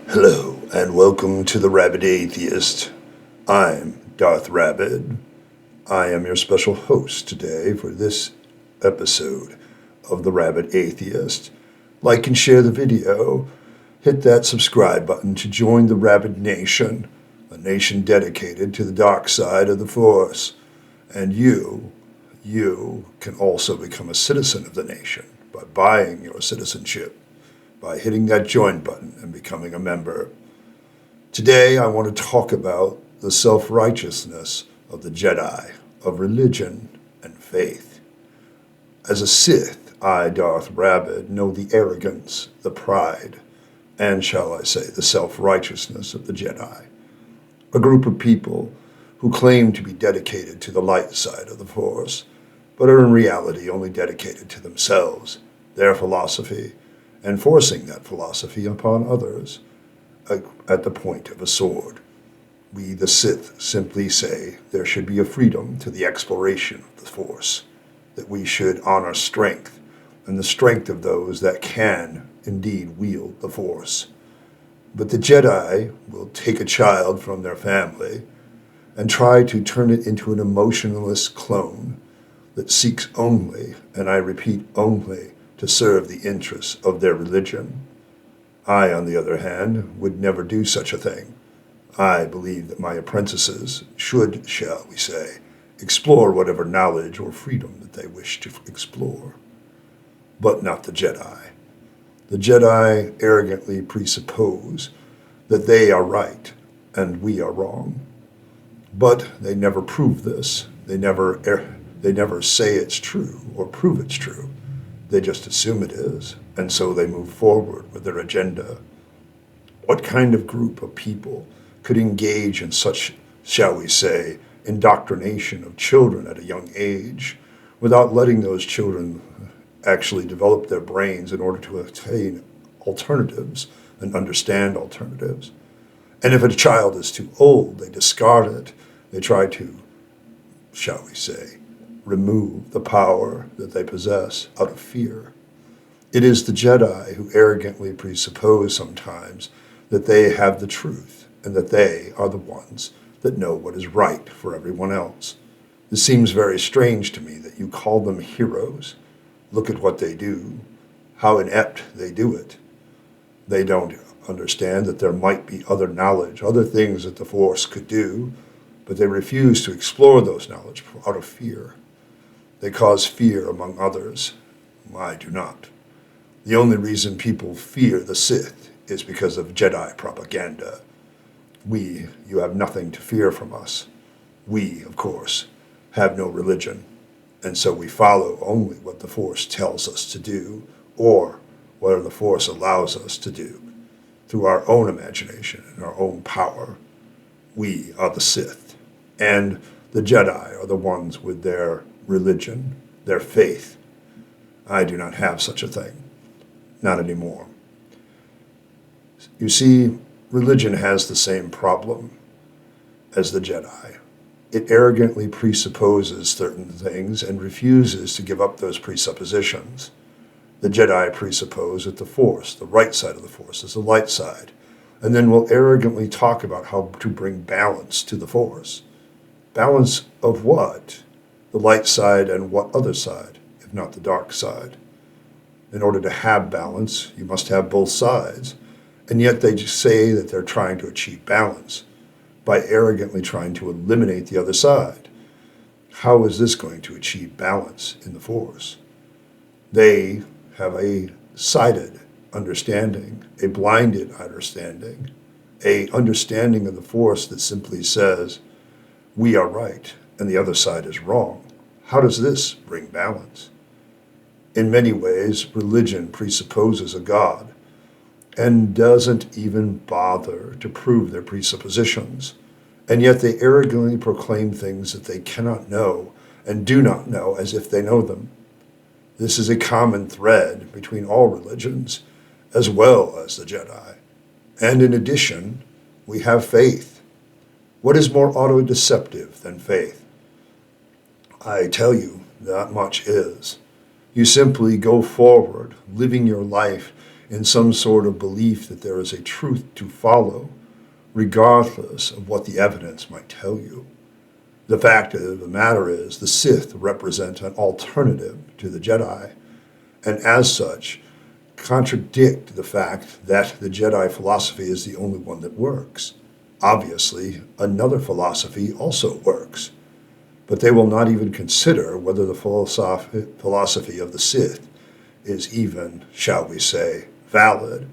Hello, and welcome to the Rabyd Atheist. I'm Darth Rabyd. I am your special host today for this episode of the Rabyd Atheist. Like and share the video. Hit that subscribe button to join the Rabyd Nation, a nation dedicated to the dark side of the Force. And you can also become a citizen of the nation by buying your citizenship, by hitting that join button and becoming a member. Today I want to talk about the self-righteousness of the Jedi, of religion and faith. As a Sith, I, Darth Rabyd, know the arrogance, the pride, and shall I say, the self-righteousness of the Jedi. A group of people who claim to be dedicated to the light side of the Force, but are in reality only dedicated to themselves, their philosophy, and forcing that philosophy upon others at the point of a sword. We, the Sith, simply say there should be a freedom to the exploration of the Force, that we should honor strength, and the strength of those that can indeed wield the Force. But the Jedi will take a child from their family and try to turn it into an emotionless clone that seeks only, and I repeat only, to serve the interests of their religion. I, on the other hand, would never do such a thing. I believe that my apprentices should, shall we say, explore whatever knowledge or freedom that they wish to explore. But not the Jedi. The Jedi arrogantly presuppose that they are right and we are wrong. But they never prove this. They never say it's true or prove it's true. They just assume it is, and so they move forward with their agenda. What kind of group of people could engage in such, shall we say, indoctrination of children at a young age without letting those children actually develop their brains in order to attain alternatives and understand alternatives? And if a child is too old, they discard it. They try to, shall we say, remove the power that they possess out of fear. It is the Jedi who arrogantly presuppose sometimes that they have the truth and that they are the ones that know what is right for everyone else. This seems very strange to me that you call them heroes. Look at what they do, how inept they do it. They don't understand that there might be other knowledge, other things that the Force could do, but they refuse to explore those knowledge out of fear. They cause fear among others. I do not. The only reason people fear the Sith is because of Jedi propaganda. You have nothing to fear from us. We, of course, have no religion, and so we follow only what the Force tells us to do, or what the Force allows us to do, through our own imagination and our own power. We are the Sith, and the Jedi are the ones with their religion, their faith. I do not have such a thing. Not anymore. You see, religion has the same problem as the Jedi. It arrogantly presupposes certain things and refuses to give up those presuppositions. The Jedi presuppose that the Force, the right side of the Force, is the light side, and then will arrogantly talk about how to bring balance to the Force. Balance of what? The light side and what other side, if not the dark side? In order to have balance, you must have both sides. And yet they just say that they're trying to achieve balance by arrogantly trying to eliminate the other side. How is this going to achieve balance in the Force? They have a sided understanding, a blinded understanding, a understanding of the Force that simply says, we are right and the other side is wrong. How does this bring balance? In many ways, religion presupposes a God and doesn't even bother to prove their presuppositions. And yet they arrogantly proclaim things that they cannot know and do not know as if they know them. This is a common thread between all religions, as well as the Jedi. And in addition, we have faith. What is more auto-deceptive than faith? I tell you, not much is. You simply go forward, living your life in some sort of belief that there is a truth to follow, regardless of what the evidence might tell you. The fact of the matter is, the Sith represent an alternative to the Jedi, and as such, contradict the fact that the Jedi philosophy is the only one that works. Obviously, another philosophy also works, but they will not even consider whether the philosophy of the Sith is even, shall we say, valid.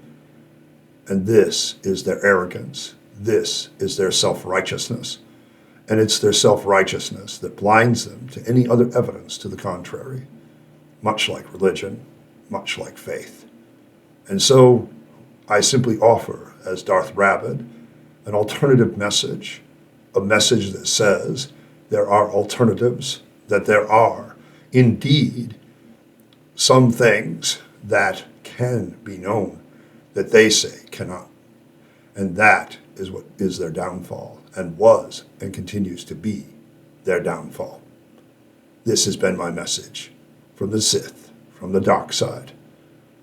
And this is their arrogance. This is their self-righteousness. And it's their self-righteousness that blinds them to any other evidence to the contrary, much like religion, much like faith. And so I simply offer, as Darth Rabyd, an alternative message, a message that says there are alternatives, that there are indeed some things that can be known that they say cannot. And that is what is their downfall, and was and continues to be their downfall. This has been my message from the Sith, from the dark side.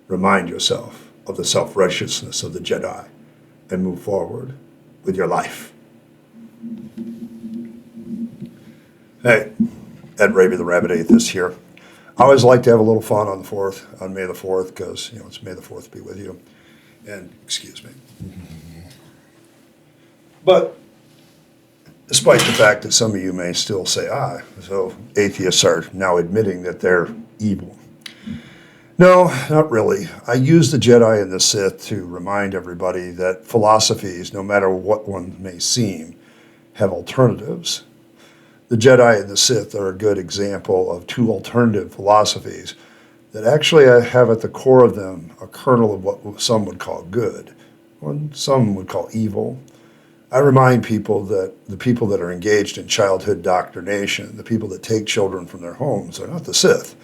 Remind yourself of the self-righteousness of the Jedi and move forward with your life. Hey, Rabyd the Rabyd Atheist here. I always like to have a little fun on May the 4th, because, it's May the 4th be with you. And, excuse me. But, despite the fact that some of you may still say, so atheists are now admitting that they're evil. No, not really. I use the Jedi and the Sith to remind everybody that philosophies, no matter what one may seem, have alternatives. The Jedi and the Sith are a good example of two alternative philosophies that actually have at the core of them a kernel of what some would call good, or some would call evil. I remind people that the people that are engaged in childhood indoctrination, the people that take children from their homes, are not the Sith,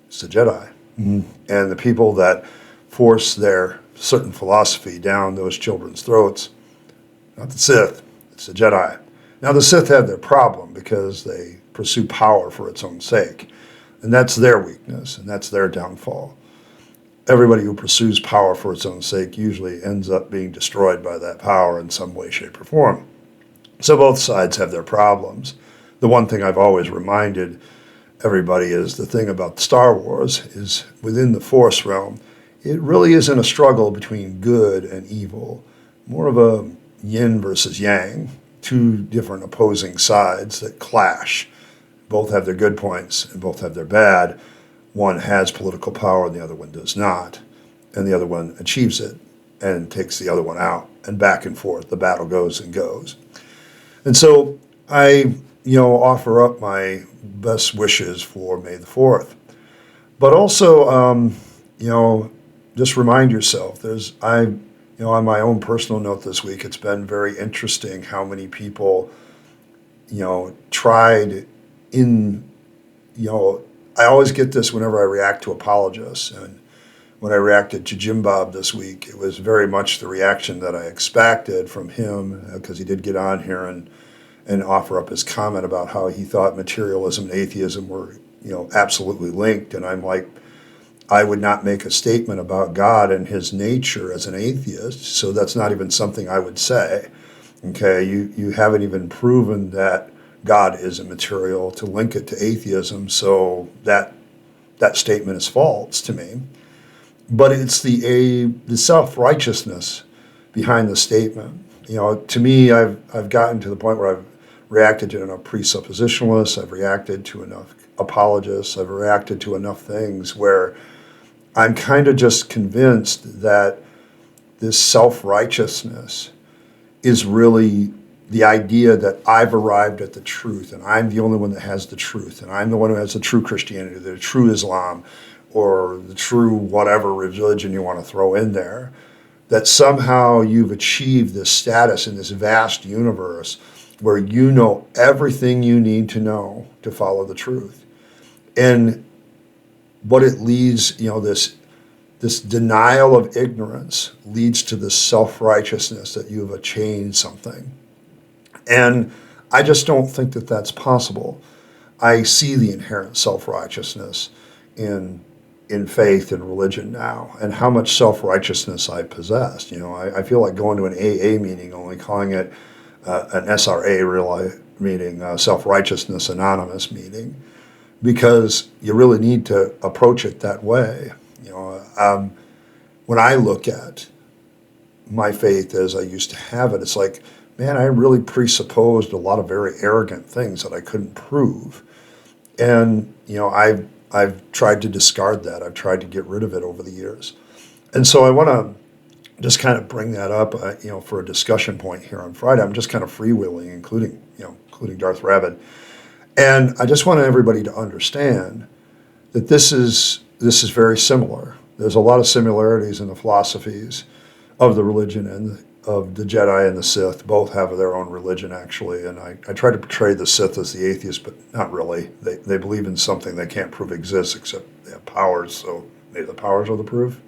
it's the Jedi. And the people that force their certain philosophy down those children's throats, not the Sith, it's the Jedi. Now the Sith have their problem because they pursue power for its own sake. And that's their weakness, and that's their downfall. Everybody who pursues power for its own sake usually ends up being destroyed by that power in some way, shape, or form. So both sides have their problems. The one thing I've always reminded everybody is the thing about Star Wars is within the Force realm, it really isn't a struggle between good and evil, more of a yin versus yang, two different opposing sides that clash. Both have their good points and both have their bad. One has political power and the other one does not, and the other one achieves it and takes the other one out, and back and forth the battle goes and goes. And so I offer up my best wishes for May the 4th. But also, just remind yourself, on my own personal note this week, it's been very interesting how many people, tried I always get this whenever I react to apologists. And when I reacted to Jim Bob this week, it was very much the reaction that I expected from him, because he did get on here and offer up his comment about how he thought materialism and atheism were, absolutely linked. And I'm like, I would not make a statement about God and his nature as an atheist, so that's not even something I would say. Okay, you haven't even proven that God is immaterial to link it to atheism, so that statement is false to me. But it's the self-righteousness behind the statement. To me, I've gotten to the point where I've reacted to enough presuppositionalists, I've reacted to enough apologists, I've reacted to enough things where I'm kind of just convinced that this self-righteousness is really the idea that I've arrived at the truth and I'm the only one that has the truth and I'm the one who has the true Christianity, the true Islam, or the true whatever religion you want to throw in there, that somehow you've achieved this status in this vast universe where you know everything you need to know to follow the truth. And what it leads, this denial of ignorance leads to this self-righteousness that you've attained something. And I just don't think that that's possible. I see the inherent self-righteousness in in faith and religion now, and how much self-righteousness I possessed. I feel like going to an AA meeting, only calling it an SRA, really meaning Self-Righteousness Anonymous meeting, because you really need to approach it that way. When I look at my faith as I used to have it, it's like, man, I really presupposed a lot of very arrogant things that I couldn't prove. And, I've tried to discard that. I've tried to get rid of it over the years. And so I want to just kind of bring that up, for a discussion point here on Friday. I'm just kind of freewheeling, including Darth Rabyd. And I just want everybody to understand that this is very similar. There's a lot of similarities in the philosophies of the religion and of the Jedi and the Sith. Both have their own religion, actually, and I try to portray the Sith as the atheist, but not really. They believe in something they can't prove exists, except they have powers, so maybe the powers are the proof.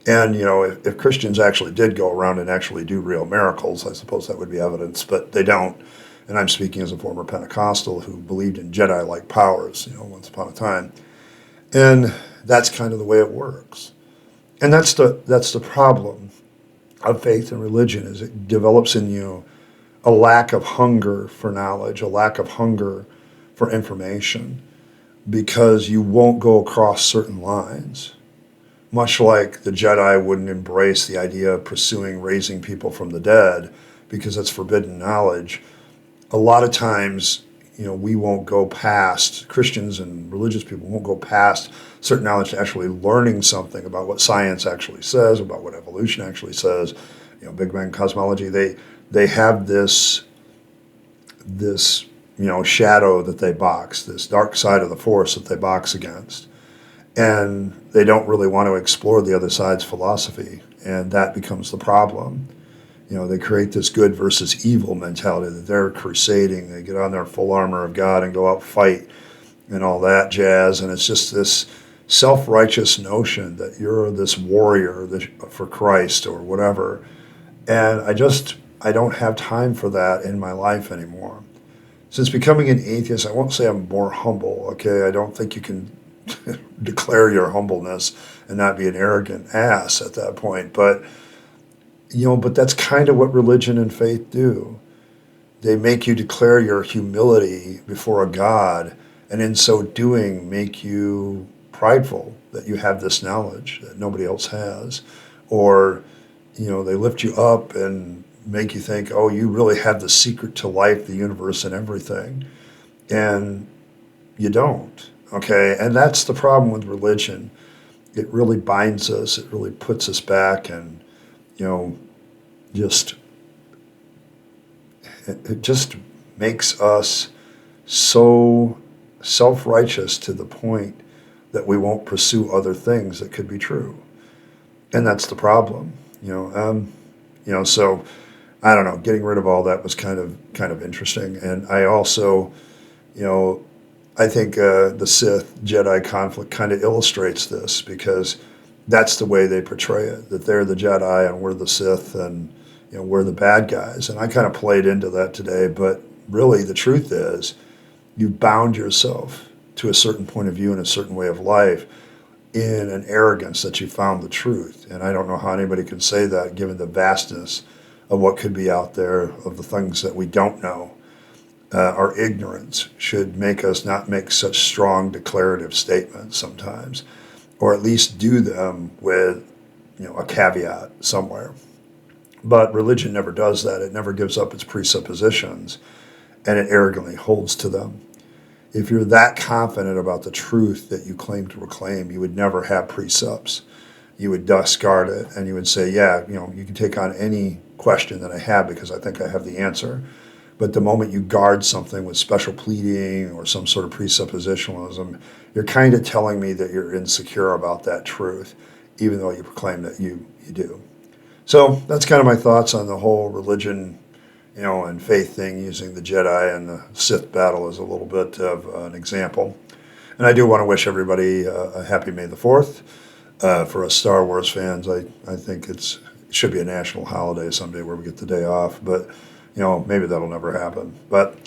And, if Christians actually did go around and actually do real miracles, I suppose that would be evidence, but they don't. And I'm speaking as a former Pentecostal who believed in Jedi-like powers, once upon a time. And that's kind of the way it works. And that's the problem of faith and religion, is it develops in you a lack of hunger for knowledge, a lack of hunger for information, because you won't go across certain lines. Much like the Jedi wouldn't embrace the idea of pursuing raising people from the dead because that's forbidden knowledge. A lot of times, we won't go past, Christians and religious people won't go past certain knowledge to actually learning something about what science actually says, about what evolution actually says, Big Bang cosmology. They have this shadow that they box, this dark side of the force that they box against. And they don't really want to explore the other side's philosophy, and that becomes the problem. They create this good versus evil mentality that they're crusading. They get on their full armor of God and go out fight and all that jazz. And it's just this self-righteous notion that you're this warrior for Christ or whatever. And I don't have time for that in my life anymore. Since becoming an atheist, I won't say I'm more humble, okay? I don't think you can declare your humbleness and not be an arrogant ass at that point. But that's kind of what religion and faith do. They make you declare your humility before a God, and in so doing make you prideful that you have this knowledge that nobody else has. Or, they lift you up and make you think, oh, you really have the secret to life, the universe, and everything. And you don't, okay? And that's the problem with religion. It really binds us. It really puts us back, and it just makes us so self-righteous to the point that we won't pursue other things that could be true. And that's the problem, so I don't know, getting rid of all that was kind of interesting. And I also, I think the Sith-Jedi conflict kind of illustrates this, because that's the way they portray it, that they're the Jedi and we're the Sith, and we're the bad guys. And I kind of played into that today, but really the truth is you've bound yourself to a certain point of view and a certain way of life in an arrogance that you found the truth. And I don't know how anybody can say that, given the vastness of what could be out there, of the things that we don't know. Our ignorance should make us not make such strong declarative statements sometimes, or at least do them with a caveat somewhere. But religion never does that. It never gives up its presuppositions, and it arrogantly holds to them. If you're that confident about the truth that you claim to proclaim, you would never have precepts. You would discard it, and you would say, yeah, you can take on any question that I have because I think I have the answer. But the moment you guard something with special pleading or some sort of presuppositionalism, you're kind of telling me that you're insecure about that truth, even though you proclaim that you do. So that's kind of my thoughts on the whole religion, and faith thing, using the Jedi and the Sith battle as a little bit of an example. And I do want to wish everybody a happy May the 4th. For us Star Wars fans, I think it should be a national holiday someday where we get the day off, but maybe that'll never happen. But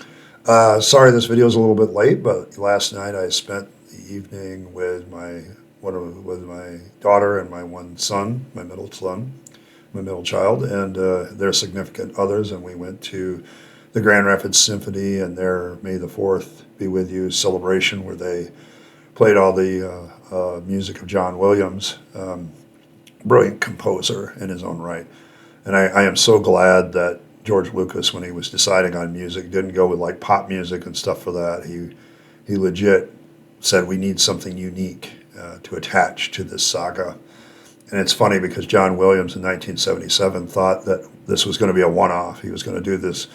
sorry this video is a little bit late, but last night I spent the evening with with my daughter and my one son, my middle child, and their significant others, and we went to the Grand Rapids Symphony and their May the 4th Be With You celebration, where they played all the music of John Williams, brilliant composer in his own right. And I am so glad that George Lucas, when he was deciding on music, didn't go with like pop music and stuff for that. He legit said we need something unique to attach to this saga. And it's funny because John Williams in 1977 thought that this was going to be a one-off. He was going to do this,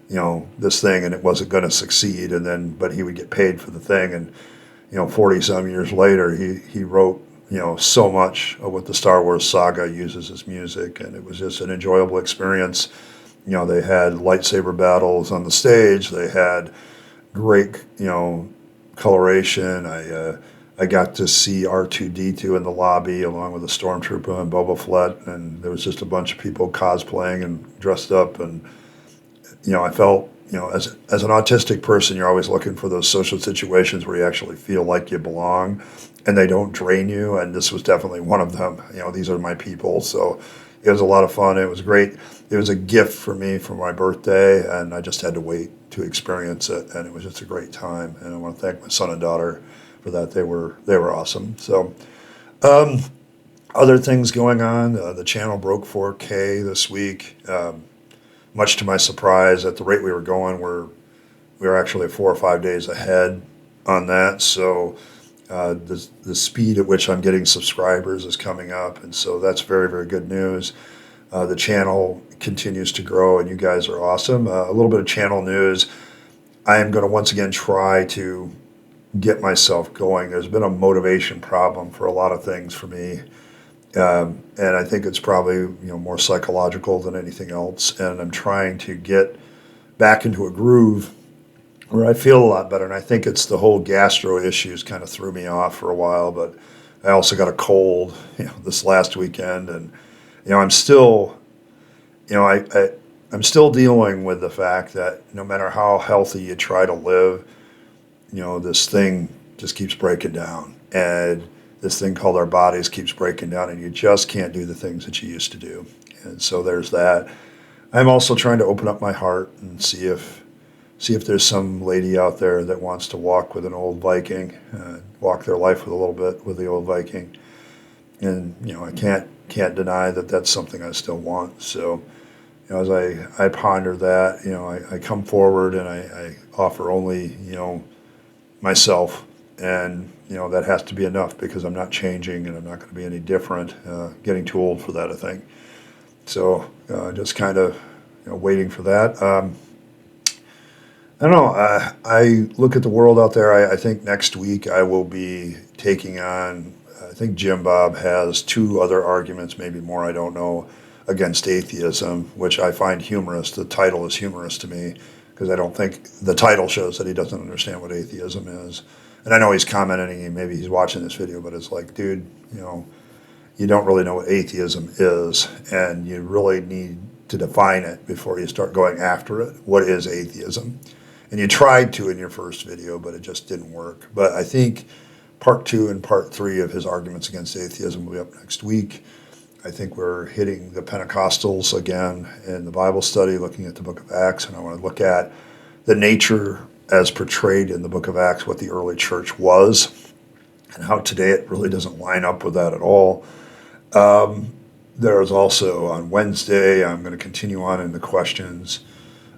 this thing, and it wasn't going to succeed. But he would get paid for the thing. And 40 some years later, he wrote so much of what the Star Wars saga uses as music, and it was just an enjoyable experience. They had lightsaber battles on the stage. They had great, coloration. I got to see R2-D2 in the lobby along with a stormtrooper and Boba Fett, and there was just a bunch of people cosplaying and dressed up, and I felt, as an autistic person, you're always looking for those social situations where you actually feel like you belong and they don't drain you, and this was definitely one of them. These are my people, so it was a lot of fun. It was great. It was a gift for me for my birthday, and I just had to wait to experience it, and it was just a great time. And I want to thank my son and daughter for that. They were awesome. So other things going on. The channel broke 4K this week. Much to my surprise, at the rate we were going, we were actually 4 or 5 days ahead on that. So the speed at which I'm getting subscribers is coming up, and so that's very, very good news. The channel continues to grow, and you guys are awesome. A little bit of channel news. I am going to once again try to get myself going. There's been a motivation problem for a lot of things for me. And I think it's probably more psychological than anything else. And I'm trying to get back into a groove where I feel a lot better. And I think it's the whole gastro issues kind of threw me off for a while. But I also got a cold, this last weekend, and I'm still, I'm still dealing with the fact that no matter how healthy you try to live, this thing just keeps breaking down. And this thing called our bodies keeps breaking down, and you just can't do the things that you used to do. And so there's that. I'm also trying to open up my heart and see if there's some lady out there that wants to walk with an old Viking, walk their life with a little bit with the old Viking. And I can't deny that that's something I still want. So as I ponder that, I come forward and I offer only myself. And that has to be enough, because I'm not changing and I'm not going to be any different. Getting too old for that, I think. So just kind of waiting for that. I don't know. I look at the world out there. I think next week I will be taking on, I think Jim Bob has 2 other arguments, maybe more, I don't know, against atheism, which I find humorous. The title is humorous to me, because I don't think the title shows that he doesn't understand what atheism is. And I know he's commenting, and maybe he's watching this video, but it's like, dude, you don't really know what atheism is, and you really need to define it before you start going after it. What is atheism? And you tried to in your first video, but it just didn't work. But I think part 2 and part 3 of his arguments against atheism will be up next week. I think we're hitting the Pentecostals again in the Bible study, looking at the book of Acts, and I want to look at the nature as portrayed in the book of Acts, what the early church was, and how today it really doesn't line up with that at all. There is also on Wednesday, I'm going to continue on in the questions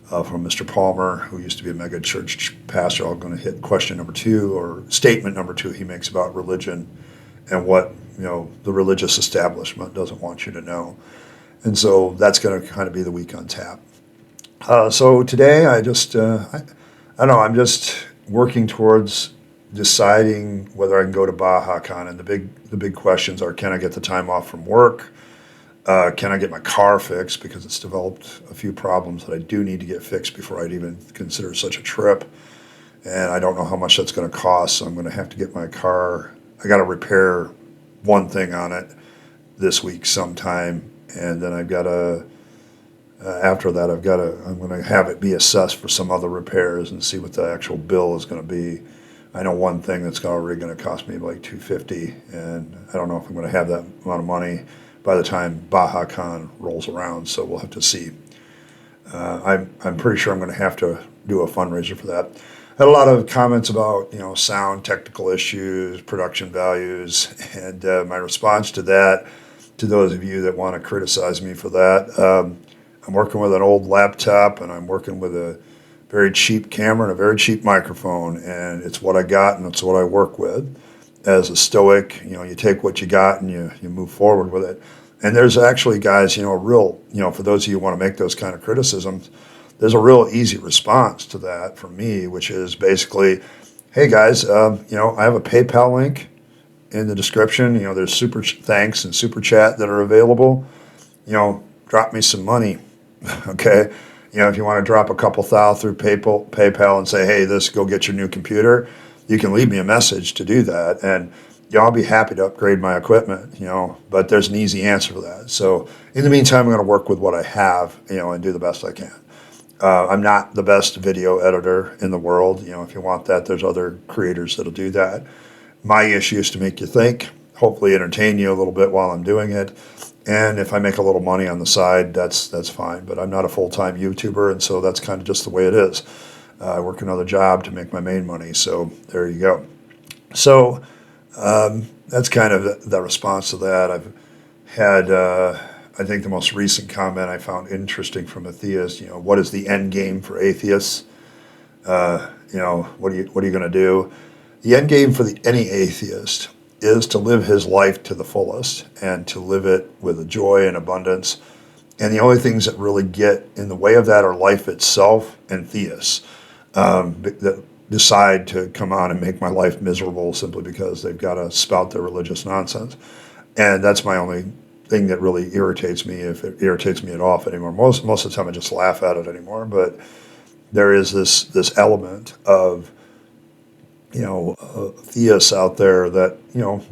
from Mr. Palmer, who used to be a mega church pastor. I'm going to hit question number 2, or statement number 2 he makes about religion and what the religious establishment doesn't want you to know. And so that's going to kind of be the week on tap. So today I don't know, I'm just working towards deciding whether I can go to Baja Con, and the big questions are: can I get the time off from work? Can I get my car fixed, because it's developed a few problems that I do need to get fixed before I'd even consider such a trip, and I don't know how much that's going to cost, so I'm going to have to get my car. I got to repair one thing on it this week sometime, and then I've got to. After that, I'm going to have it be assessed for some other repairs and see what the actual bill is going to be. I know one thing that's already going to cost me like $250, and I don't know if I'm going to have that amount of money by the time BajaCon rolls around, so we'll have to see. I'm pretty sure I'm going to have to do a fundraiser for that. I had a lot of comments about, sound, technical issues, production values, and my response to that, to those of you that want to criticize me for that, I'm working with an old laptop, and I'm working with a very cheap camera and a very cheap microphone, and it's what I got and it's what I work with. As a stoic, you take what you got and you move forward with it. And there's actually, guys, for those of you who want to make those kind of criticisms, there's a real easy response to that from me, which is basically, hey guys, I have a PayPal link in the description. There's super thanks and super chat that are available. Drop me some money, okay? If you want to drop a couple thou through PayPal and say, hey, go get your new computer, you can leave me a message to do that. And I'll be happy to upgrade my equipment, but there's an easy answer for that. So in the meantime, I'm going to work with what I have, and do the best I can. I'm not the best video editor in the world. If you want that, there's other creators that'll do that. My issue is to make you think, hopefully entertain you a little bit while I'm doing it. And if I make a little money on the side, that's fine. But I'm not a full-time YouTuber, and so that's kind of just the way it is. I work another job to make my main money, so there you go. So that's kind of the response to that. I've had, I think the most recent comment I found interesting from Atheist, what is the end game for atheists? What are you going to do? The end game for any atheist is to live his life to the fullest and to live it with a joy and abundance. And the only things that really get in the way of that are life itself and theists that decide to come on and make my life miserable simply because they've got to spout their religious nonsense. And that's my only thing that really irritates me, if it irritates me at all anymore. Most of the time I just laugh at it anymore. But there is this element of theists out there that,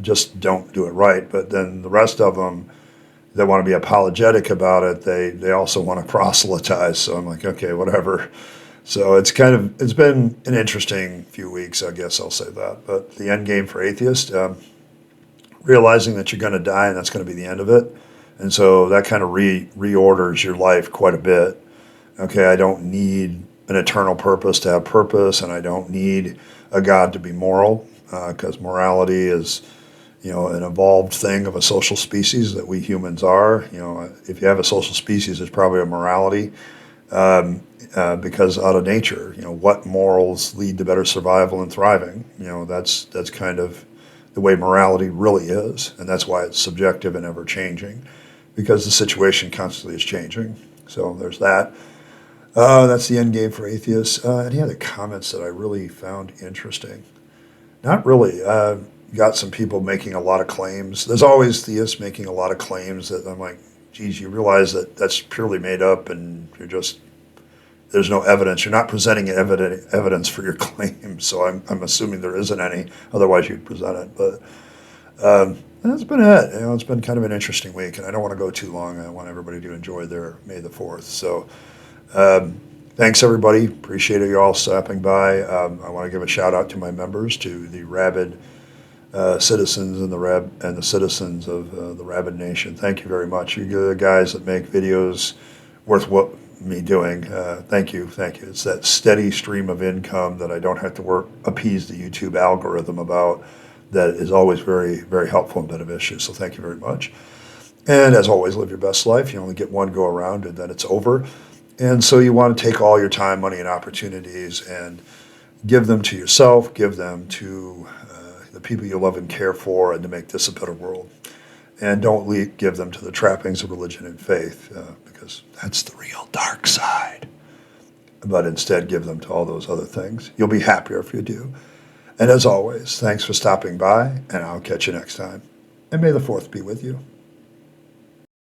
just don't do it right. But then the rest of them that want to be apologetic about it, they also want to proselytize. So I'm like, okay, whatever. So it's been an interesting few weeks, I guess I'll say that. But the end game for atheists, realizing that you're going to die and that's going to be the end of it. And so that kind of reorders your life quite a bit. Okay, I don't need an eternal purpose to have purpose, and I don't need a God to be moral, because morality is, an evolved thing of a social species that we humans are. If you have a social species, there's probably a morality, because out of nature, what morals lead to better survival and thriving. That's kind of the way morality really is, and that's why it's subjective and ever changing, because the situation constantly is changing. So there's that. That's the end game for atheists. Any other comments that I really found interesting? Not really. Got some people making a lot of claims. There's always theists making a lot of claims that I'm like, geez, you realize that that's purely made up, and there's no evidence. You're not presenting evidence for your claim. So I'm assuming there isn't any. Otherwise, you'd present it. But that's been it. It's been kind of an interesting week, and I don't want to go too long. I want everybody to enjoy their May the 4th. So. Thanks, everybody. Appreciate you all stopping by. I want to give a shout out to my members, to the Rabyd citizens and the citizens of the Rabyd Nation. Thank you very much. You're the guys that make videos worth me doing. Thank you. It's that steady stream of income that I don't have to appease the YouTube algorithm about. That is always very, very helpful and beneficial. So thank you very much. And as always, live your best life. You only get one go around, and then it's over. And so you want to take all your time, money, and opportunities and give them to yourself, give them to the people you love and care for, and to make this a better world. And don't give them to the trappings of religion and faith, because that's the real dark side. But instead, give them to all those other things. You'll be happier if you do. And as always, thanks for stopping by, and I'll catch you next time. And may the 4th be with you.